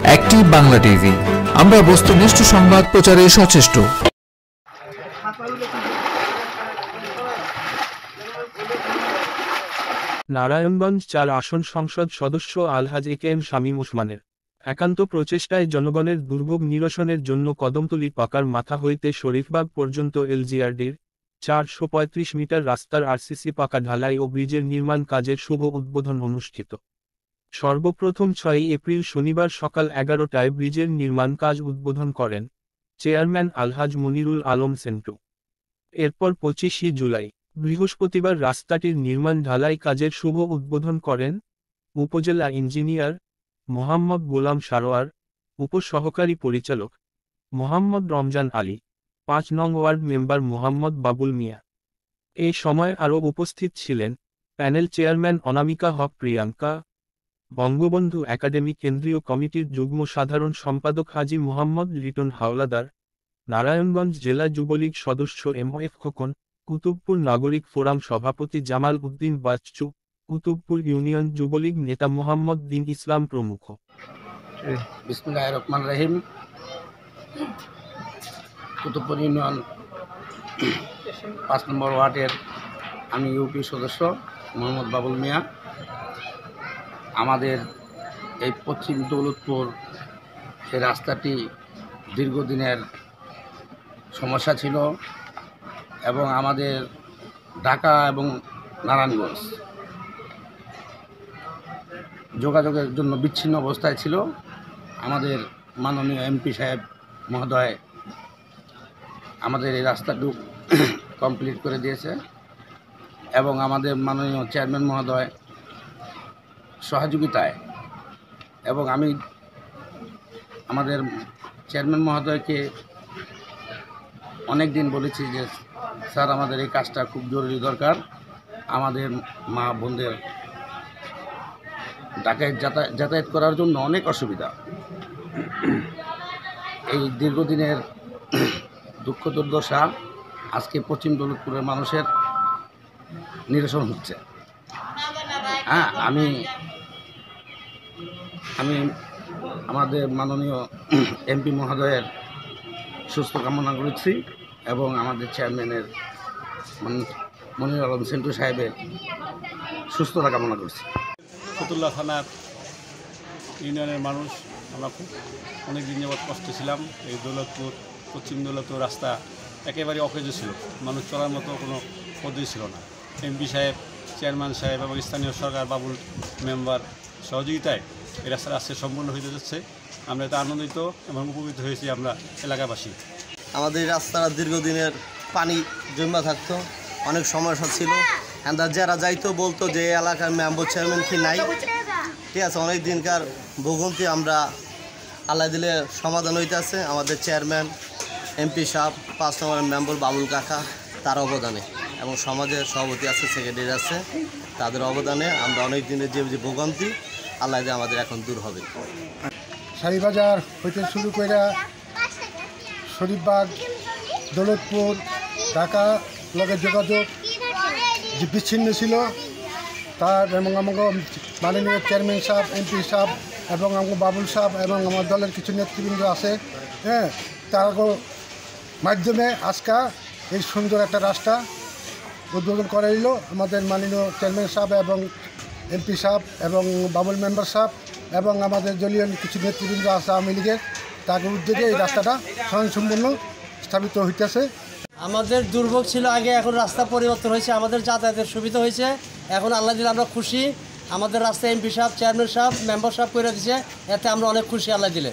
Active Bangla TV, আমরা বস্তুনিষ্ঠ সংবাদ প্রচারে সচেষ্ট। নারায়ণগঞ্জ ৪ আসন সংসদ সদস্য আলহাজ এ.কে.এম. শামীম ওসমানের একান্ত প্রচেষ্টায় জনগণের দুর্ভোগ নিরসনের জন্য কদমতলী পাকার মাথা হইতে শরীফবাগ পর্যন্ত এলজিআরডির ৪৩৫ মিটার রাস্তার আরসিসি পাকা ঢালাই ও ব্রিজের নির্মাণ কাজের শুভ উদ্বোধন অনুষ্ঠিত। সর্বপ্রথম ৬ এপ্রিল শনিবার সকাল ১১টায় ব্রিজের নির্মাণ কাজ উদ্বোধন করেন চেয়ারম্যান আলহাজ মনিরুল আলম সেন্টু। এরপর ২৫ জুলাই বৃহস্পতিবার রাস্তাটির নির্মাণ ঢালাই কাজের শুভ উদ্বোধন করেন উপজেলা ইঞ্জিনিয়ার মোহাম্মদ গোলাম সারোয়ার, উপসহকারী পরিচালক মোহাম্মদ রমজান আলী, ৫ নং ওয়ার্ড মেম্বার মোহাম্মদ বাবুল মিয়া। এ সময় আরও উপস্থিত ছিলেন প্যানেল চেয়ারম্যান অনামিকা হক প্রিয়াঙ্কা, বঙ্গবন্ধু একাডেমি কেন্দ্রীয় কমিটির যুগ্ম সাধারণ সম্পাদক হাজী মোহাম্মদ লিটন হাওলাদার, নারায়ণগঞ্জ জেলা যুবলীগ সদস্য এম.এফ খোকন, কুতুবপুর নাগরিক ফোরাম সভাপতি জামাল উদ্দিন বাচ্চু, কুতুবপুর ইউনিয়ন যুবলীগ নেতা মোহাম্মদ দিন ইসলাম প্রমুখ। বিসমিল্লাহির রহমানির রহিম। কুতুবপুর ইউনিয়ন ৫ নম্বর ওয়ার্ডের আমি ইউপি সদস্য মোহাম্মদ বাবুল মিয়া। আমাদের এই পশ্চিম দৌলতপুর এই রাস্তাটি দীর্ঘদিনের সমস্যা ছিল এবং আমাদের ঢাকা এবং নারায়ণগঞ্জ যোগাযোগের জন্য বিচ্ছিন্ন অবস্থায় ছিল। আমাদের মাননীয় এমপি সাহেব মহোদয় আমাদের এই রাস্তাটুকু কমপ্লিট করে দিয়েছে এবং আমাদের মাননীয় চেয়ারম্যান মহোদয় সহযোগিতায় এবং আমি আমাদের চেয়ারম্যান মহোদয়কে অনেক দিন বলেছি যে স্যার আমাদের এই কাজটা খুব জরুরি দরকার, আমাদের মা বোনদের ঢাকায় যাতায়াত করার জন্য অনেক অসুবিধা। এই দীর্ঘদিনের দুঃখ দুর্দশা আজকে পশ্চিম দৌলতপুরের মানুষের নিরসন হচ্ছে। হ্যাঁ, আমি আমাদের মাননীয় এমপি মহোদয়ের সুস্থ কামনা করছি এবং আমাদের চেয়ারম্যানের মনিরুল আলম সেন্টু সাহেবের সুস্থতা কামনা করছি। ফতুল্লা থানার ইউনিয়নের মানুষ আমরা খুব অনেক দিন যাবৎ কষ্ট ছিলাম। এই দৌলতপুর পশ্চিম দৌলতপুর রাস্তা একেবারে অকেজো ছিল, মানুষ চলার মতো কোনো পদ্ধতি ছিল না। এমপি সাহেব, চেয়ারম্যান সাহেব এবং স্থানীয় সরকার বাবুল মেম্বার সহযোগিতায় এই রাস্তার আজকে সম্পূর্ণ হয়ে যাচ্ছে। আমরা এতে আনন্দিত এবং উপকৃত হয়েছি আমরা এলাকাবাসী। আমাদের এই রাস্তাটা দীর্ঘদিনের পানি জমা থাকতো, অনেক সমস্যা ছিল। যারা যাইতো বলতো যে এই এলাকার মেম্বার চেয়ারম্যান কি নাই, ঠিক আছে, অনেক দিনকার ভোগান্তি আমরা আল্লাহ দিলে সমাধান হইতে আছে। আমাদের চেয়ারম্যান এমপি সাহেব, ৫ নম্বর মেম্বার বাবুল কাকা, তার অবদানে এবং সমাজের সভাপতি আছে, সেক্রেটারি আছে, তাদের অবদানে আমরা অনেক দিনের যে ভোগান্তি আল্লাহ দিয়ে আমাদের এখন দূর হবে। শাড়িবাজার হইতে শুরু করে শরীফবাগ, দৌলতপুর, ঢাকা লগের যোগাযোগ যে বিচ্ছিন্ন ছিল তার এবং আমাকে মাননীয় চেয়ারম্যান সাহেব, এমপি সাহেব এবং আমাকে বাবুল সাহেব এবং আমার দলের কিছু নেতৃবৃন্দ আছে, হ্যাঁ, তার মাধ্যমে আজকে এই সুন্দর একটা রাস্তা উদ্বোধন করা হইল। আমাদের মাননীয় চেয়ারম্যান সাহেব এবং এমপি সাহেব এবং বাবুল মেম্বার সাহেব এবং আমাদের দলীয় কিছু নেতৃবৃন্দ আছে আওয়ামী লীগের, তাদের উদ্যোগে এই রাস্তাটা স্বয়ংসম্পূর্ণ স্থাপিত হইতেছে। আমাদের দুর্ভোগ ছিল আগে, এখন রাস্তা পরিবর্তন হয়েছে, আমাদের যাতায়াতের সুবিধা হয়েছে। এখন আল্লাহ দিলে আমরা খুশি। আমাদের রাস্তা এমপি সাহেব, চেয়ারম্যান সাহেব, মেম্বার সাহেব করে দিয়েছে, এতে আমরা অনেক খুশি আল্লাহ দিলে।